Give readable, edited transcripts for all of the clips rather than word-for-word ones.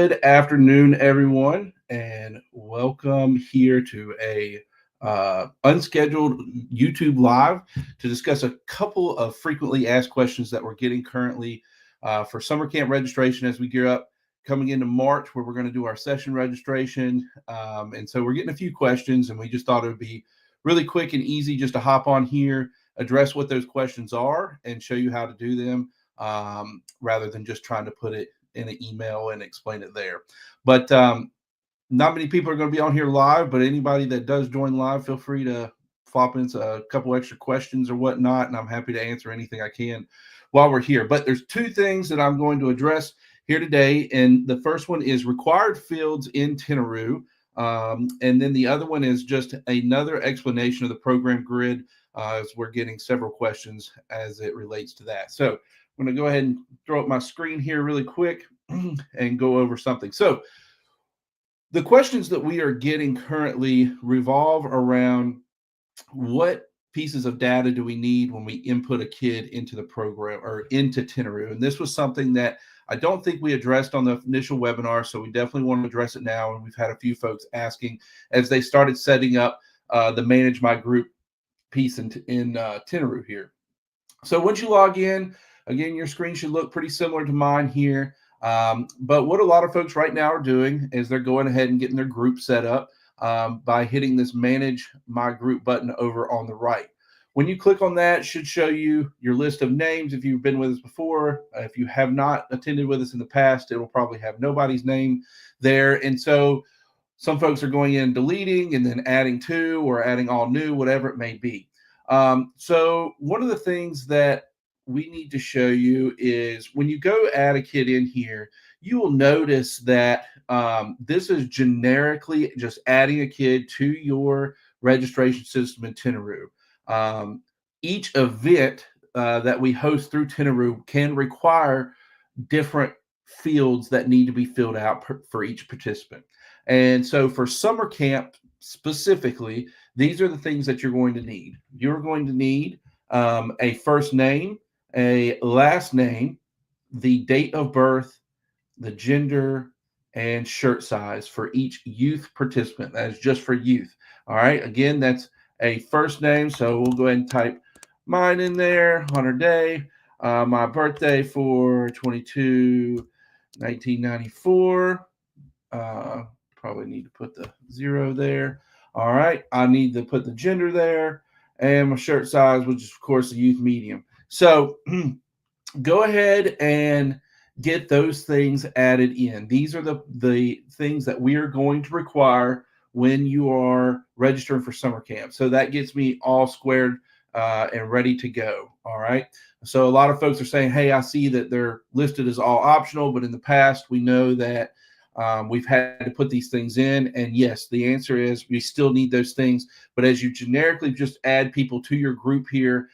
Good afternoon, everyone, and welcome here to a unscheduled YouTube live to discuss a couple of frequently asked questions that we're getting currently for summer camp registration as we gear up coming into March, where we're going to do our session registration. And so we're getting a few questions, and we just thought it would be really quick and easy just to hop on here, address what those questions are, and show you how to do them rather than just trying to put it in an email and explain it there. But not many people are going to be on here live, but anybody that does join live, feel free to flop in a couple extra questions or whatnot, and I'm happy to answer anything I can while we're here. But there's two things that I'm going to address here today, and the first one is required fields in Tentaoo, and then the other one is just another explanation of the program grid, as we're getting several questions as it relates to that. So I'm going to go ahead and throw up my screen here really quick and go over something. So the questions that we are getting currently revolve around what pieces of data do we need when we input a kid into the program or into Tentaoo. And this was something that I don't think we addressed on the initial webinar, so we definitely want to address it now. And we've had a few folks asking as they started setting up the Manage My Group piece in Tentaoo here. So once you log in, again, your screen should look pretty similar to mine here. But what a lot of folks right now are doing is they're going ahead and getting their group set up by hitting this Manage My Group button over on the right. When you click on that, it should show you your list of names if you've been with us before. If you have not attended with us in the past, it will probably have nobody's name there. And so some folks are going in deleting and then adding to or adding all new, whatever it may be. So one of the things that we need to show you is when you go add a kid in here, you will notice that this is generically just adding a kid to your registration system in Tentaoo. Each event that we host through Tentaoo can require different fields that need to be filled out for each participant. And so for summer camp specifically, these are the things that you're going to need. You're going to need a first name, a last name, the date of birth, the gender, and shirt size for each youth participant. That is just for youth. All right. Again, that's a first name. So we'll go ahead and type mine in there, Hunter Day. My birthday for 22/1994. Probably need to put the 0 there. All right. I need to put the gender there. And my shirt size, which is, of course, the youth medium. So go ahead and get those things added in. These are the things that we are going to require when you are registering for summer camp. So that gets me all squared and ready to go. All right. So a lot of folks are saying, hey, I see that they're listed as all optional, but in the past, we know that we've had to put these things in. And yes, the answer is we still need those things. But as you generically just add people to your group here,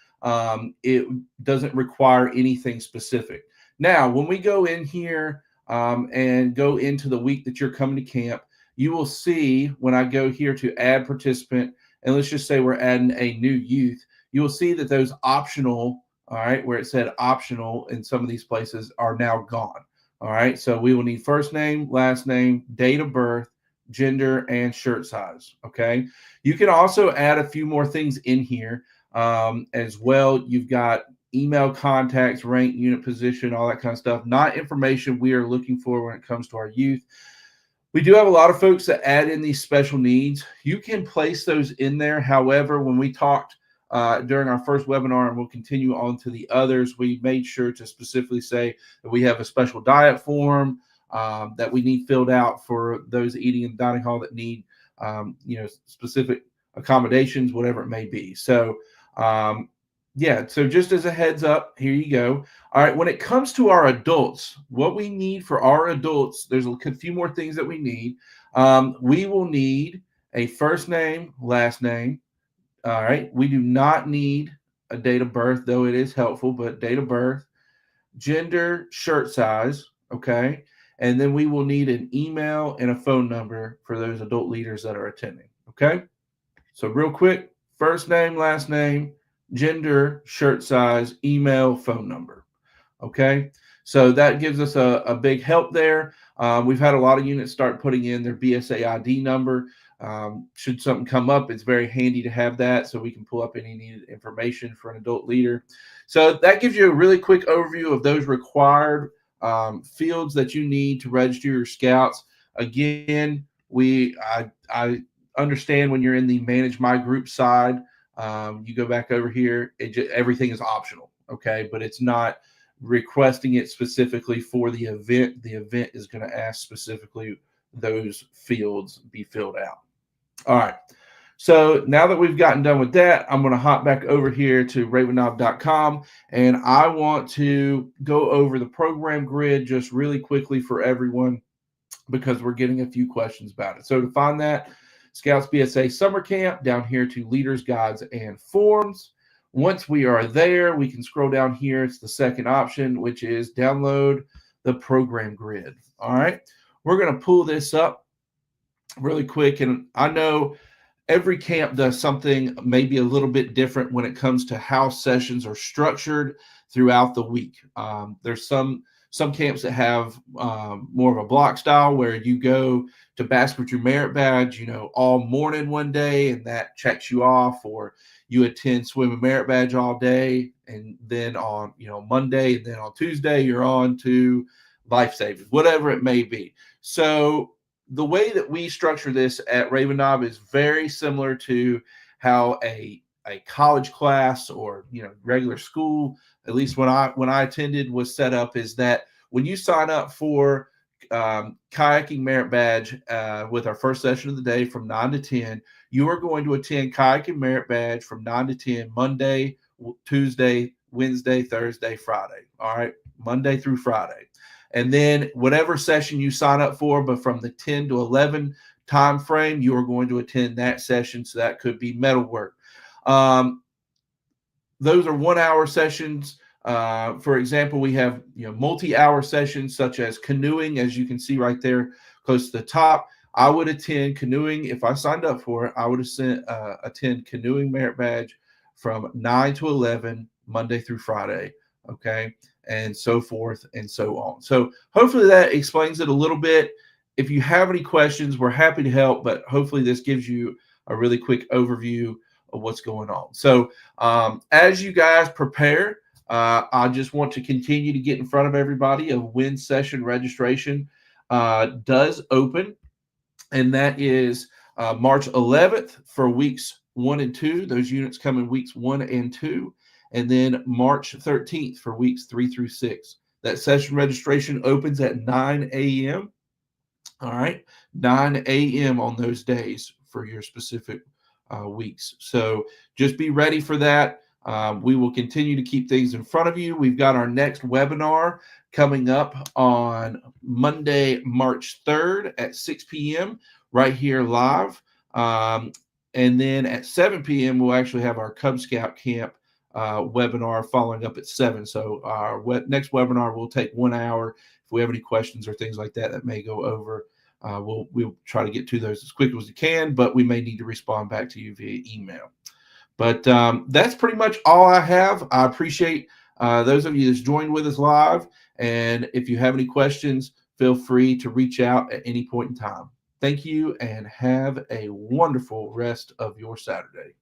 it doesn't require anything specific. Now, when we go in here and go into the week that you're coming to camp, you will see when I go here to add participant, and let's just say we're adding a new youth, you will see that those optional, all right, where it said optional in some of these places are now gone. All right, so we will need first name, last name, date of birth, gender, and shirt size. Okay, you can also add a few more things in here as well. You've got email contacts, rank, unit position, all that kind of stuff. Not information we are looking for when it comes to our youth. We do have a lot of folks that add in these special needs. You can place those in there. However, when we talked during our first webinar, and we'll continue on to the others, we made sure to specifically say that we have a special diet form that we need filled out for those eating in the dining hall that need specific accommodations, whatever it may be. So yeah, so just as a heads up, here you go. All right, when it comes to our adults, what we need for our adults, there's a few more things that we need. We will need a first name, last name. All right, we do not need a date of birth, though it is helpful, but date of birth, gender, shirt size, okay? And then we will need an email and a phone number for those adult leaders that are attending, okay? So real quick, first name, last name, gender, shirt size, email, phone number, okay? So that gives us a big help there. We've had a lot of units start putting in their BSA ID number. Should something come up, it's very handy to have that so we can pull up any needed information for an adult leader. So that gives you a really quick overview of those required fields that you need to register your scouts. Again, I understand when you're in the manage my group side, you go back over here, everything is optional, okay? But it's not requesting it specifically for the event. The event is going to ask specifically those fields be filled out. All right. So now that we've gotten done with that, I'm going to hop back over here to ravenob.com, and I want to go over the program grid just really quickly for everyone because we're getting a few questions about it. So to find that, Scouts BSA Summer Camp, down here to Leaders, Guides, and Forms. Once we are there, we can scroll down here. It's the second option, which is download the program grid. All right. We're going to pull this up really quick. And I know every camp does something maybe a little bit different when it comes to how sessions are structured throughout the week. There's some camps that have more of a block style where you go to basket with your merit badge, all morning one day, and that checks you off, or you attend swim and merit badge all day, and then on Monday, and then on Tuesday you're on to life saving, whatever it may be. So the way that we structure this at Raven Knob is very similar to how a college class or regular school, at least when I attended, was set up. Is that when you sign up for kayaking merit badge with our first session of the day from 9 to 10, you are going to attend kayaking merit badge from 9 to 10 Monday, Tuesday, Wednesday, Thursday, Friday. All right, Monday through Friday. And then whatever session you sign up for, but from the 10 to 11 time frame, you are going to attend that session. So that could be metalwork. Those are 1 hour sessions. For example, we have multi-hour sessions such as canoeing, as you can see right there close to the top. I would attend canoeing. If I signed up for it, I would attend canoeing merit badge from 9 to 11 Monday through Friday. Okay. And so forth and so on. So hopefully that explains it a little bit. If you have any questions, we're happy to help, but hopefully this gives you a really quick overview of what's going on. So as you guys prepare, I just want to continue to get in front of everybody of when session registration does open, and that is March 11th for weeks 1 and 2. Those units come in weeks 1 and 2. And then March 13th for weeks 3 through 6. That session registration opens at 9 a.m. All right, 9 a.m. on those days for your specific weeks. So just be ready for that. We will continue to keep things in front of you. We've got our next webinar coming up on Monday, March 3rd at 6 p.m. right here live. And then at 7 p.m., we'll actually have our Cub Scout Camp webinar following up at 7. So our next webinar will take 1 hour. If we have any questions or things like that may go over, we'll try to get to those as quick as we can, but we may need to respond back to you via email. But that's pretty much all I have. I appreciate those of you that's joined with us live. And if you have any questions, feel free to reach out at any point in time. Thank you and have a wonderful rest of your Saturday.